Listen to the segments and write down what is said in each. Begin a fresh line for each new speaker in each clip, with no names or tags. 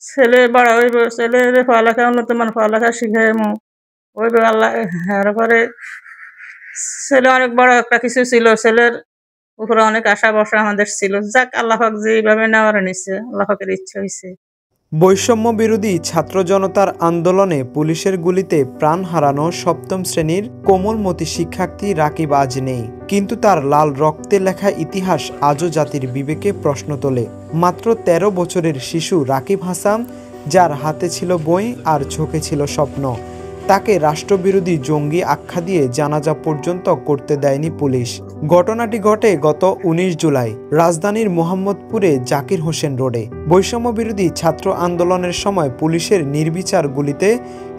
ছেলে বড় হইব, ছেলের পড়ালেখা উন্নত মানের পড়ালেখা শিখাইমু। হইবে আল্লাহ পরে ছেলে অনেক বড় একটা কিছু ছিল। ছেলের উপরে অনেক আশা ভরসা আমাদের ছিল। যাক আল্লাহ পাক যেইভাবে নেওয়ার নিছে, আল্লাহ পাকের ইচ্ছা হইছে।
বৈষম্য বিরোধী ছাত্র জনতার আন্দোলনে পুলিশের গুলিতে প্রাণ হারানো সপ্তম শ্রেণীর কোমলমতি শিক্ষার্থী রাকিব আজ নেই, কিন্তু তার লাল রক্তে লেখা ইতিহাস আজও জাতির বিবেকে প্রশ্ন তোলে। মাত্র ১৩ বছরের শিশু রাকিব হাসান, যার হাতে ছিল বই আর চোখে ছিল স্বপ্ন, তাকে রাষ্ট্রবিরোধী জঙ্গি আখ্যা দিয়ে জানাজা পর্যন্ত করতে দেয়নি পুলিশ। ঘটনাটি ঘটে গত ১৯ জুলাই রাজধানীর মোহাম্মদপুরে জাকির হোসেন রোডে। বৈষম্য বিরোধী ছাত্র আন্দোলনের সময় পুলিশের নির্বিচার গুলিতে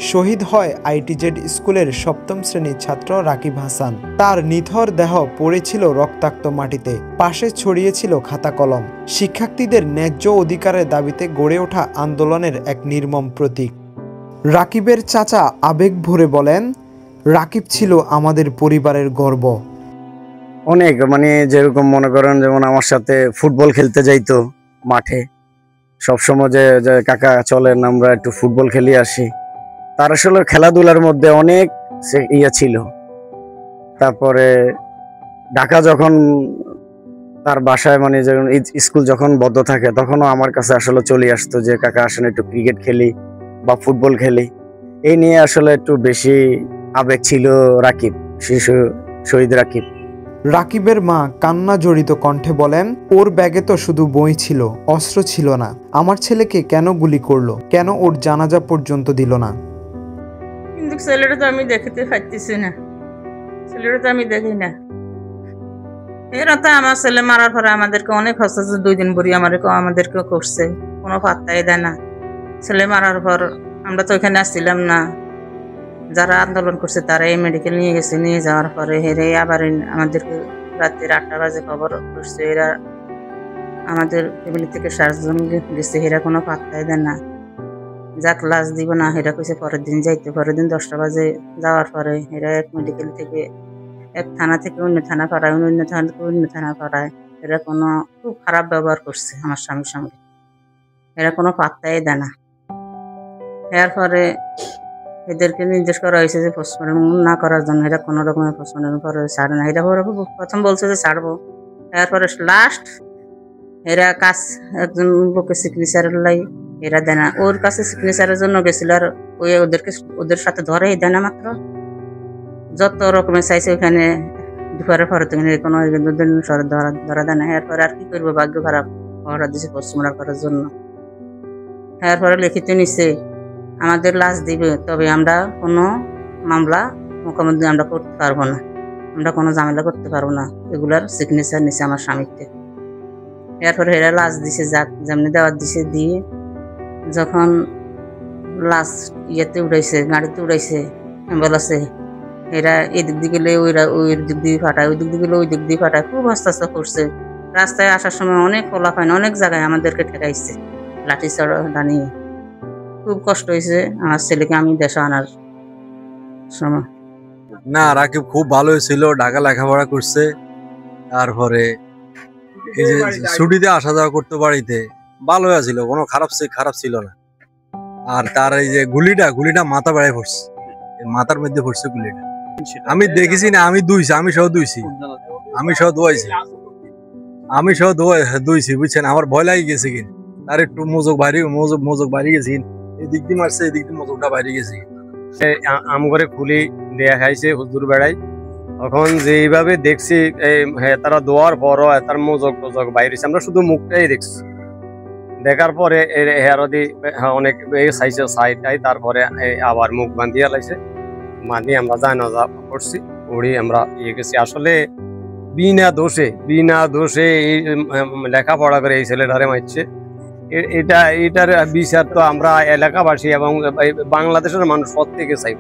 শহীদ হয় আইটিজেড স্কুলের সপ্তম শ্রেণীর ছাত্র রাকিব হাসান। তার নিথর দেহ পড়েছিল রক্তাক্ত মাটিতে, পাশে ছড়িয়েছিল খাতা কলম। শিক্ষার্থীদের ন্যায্য অধিকারের দাবিতে গড়ে ওঠা আন্দোলনের এক নির্মম প্রতীক। রাকিবের চাচা আবেগ ভরে বলেন, রাকিব ছিল আমাদের পরিবারের গর্ব।
অনেক যেরকম মনে করেন, যেমন আমার সাথে ফুটবল খেলতে যাইতো মাঠে সবসময়, যে কাকা চলেন আমরা একটু ফুটবল খেলে আসি। তার আসলে খেলাধুলার মধ্যে অনেক ছিল। তারপরে ঢাকা যখন তার বাসায় যখন স্কুল যখন বন্ধ থাকে, তখনও আমার কাছে আসলে চলে আসতো যে কাকা আসলে একটু ক্রিকেট খেলি বা ফুটবল খেলি। এই নিয়ে আসলে একটু বেশি আবেগ ছিল রাকিব, শিশু শহীদ রাকিব।
রাকিবের মা কান্না জড়িত কণ্ঠে বলেন, ওর ব্যাগে তো শুধু বই ছিল, অস্ত্র ছিল না। আমার ছেলেকে কেন গুলি করলো? কেন ওর জানাজা পর্যন্ত দিল না?
কিন্তু ছেলেটা তো আমি দেখতে পাইতেছি না, ছেলেটা তো আমি দেখি না। এরা তো আমার ছেলে মারার পরে আমাদেরকে অনেক হচ্ছে, 2 দিন ভরি আমাদেরকে করছে, কোনো পাত্তাই দেয় না। ছেলে মারার পর আমরা তো ওইখানে আসছিলাম না, যারা আন্দোলন করছে তারা এই মেডিকেল নিয়ে গেছে। নিয়ে যাওয়ার পরে হেরে আবার আমাদেরকে রাত্রি 8টা বাজে খবর করছে। এরা আমাদের ফ্যামিলি থেকে 7 জন গেছে, এরা কোনো পাত্তাই দেয় না। যাক লাশ দিব না, এরা কইছে পরের দিন যাইতে। পরের দিন 10টা বাজে যাওয়ার পরে এরা এক মেডিকেল থেকে, এক থানা থেকে অন্য থানা পাঠায়, অন্য থানা থেকে অন্য থানা পাঠায়। এরা কোনো খুব খারাপ ব্যবহার করছে আমার স্বামীর সঙ্গে। এরা কোনো পাত্তাই দেয় না। এরপরে এদেরকে নির্দেশ করা হয়েছে যে পোস্টমর্টম না করার জন্য। এরা কোনো রকমের পোস্টমর্টম করে ছাড়ে না। এরা প্রথম বলছে যে ছাড়বো, এরপরে লাস্ট এরা কাজ একজন লোকের সিগনেচারের লাই এরা দেয় না। ওর কাছে সিগনেচারের জন্য গেছিল, আর ওদের সাথে ধরেই দেয় না। মাত্র যত রকমের চাইছে ওখানে দুপুরের পরে তো কোনো ধরা দেয় না। এরপরে আর কি করবো, ভাগ্য খারাপ, অর্ডার দিছে পোস্টমর্টম করার জন্য। এরপরে লিখিত নিচ্ছে আমাদের লাশ দিবে, তবে আমরা কোনো মামলা মোকাবিলা আমরা করতে পারবো না, আমরা কোনো ঝামেলা করতে পারবো না। এগুলার সিগনেচার নিছে আমার স্বামীকে। এরপরে এরা লাশ দিছে, যাক যেমনি দেওয়ার দিছে। দিয়ে যখন লাশ ইয়েতে উড়াইছে, গাড়িতে উড়াইছে, অ্যাম্বুলেন্সে, এরা এদিক দিয়ে গেলে ওই দিক দিয়ে ফাটায়, ওই দিক দিয়ে গেলে ওই দিক দিয়ে ফাটায়। খুব আস্তে করছে। রাস্তায় আসার সময় অনেক পোলাপাইন অনেক জায়গায় আমাদেরকে ঠেকাইছে লাঠি চড়া দাঁড়িয়ে। খুব কষ্ট হয়েছে আমার ছেলেকে আমি দেশে আনার সময়।
না, রাকিব খুব ভালো ছিল, ঢাকা লেখাপড়া করছে। তারপরে এই যে ছুটিতে আসা যাওয়া করতে বাড়িতে, ভালো ছিল, কোনো খারাপ ছিল না। আর তার এই যে গুলিটা মাথা বেড়ায় পড়ছে, মাথার মধ্যে পড়ছে গুলিটা। আমি দেখেছি না, আমি সহ দুইছি বুঝছেন। আমার ভয় লাগে গেছে কিন, তার একটু মজক বাইরে গেছি, এদিক দিয়ে মারছে, এদিক দিয়ে মজকটা বাইরে গেছে।
আম করে খুলি দেয়া খাইছে হুজুর বেড়াই। তখন যেইভাবে দেখছি তারা দোয়ার পরও তার মজক টজক বাইরে, আমরা শুধু মুখটাই দেখছি। দেখার পরে অনেক চাইটাই, তারপরে আবার মুখ বান্ধিয়া লাইছে। বান্ধি আমরা জানাজা করছি, পড়ি আমরা গেছি। আসলে বিনা দোষে এই লেখাপড়া করে এই ছেলেটারে মারছে। এটার বিচার তো আমরা এলাকাবাসী এবং বাংলাদেশের মানুষ প্রত্যেকে চাইব।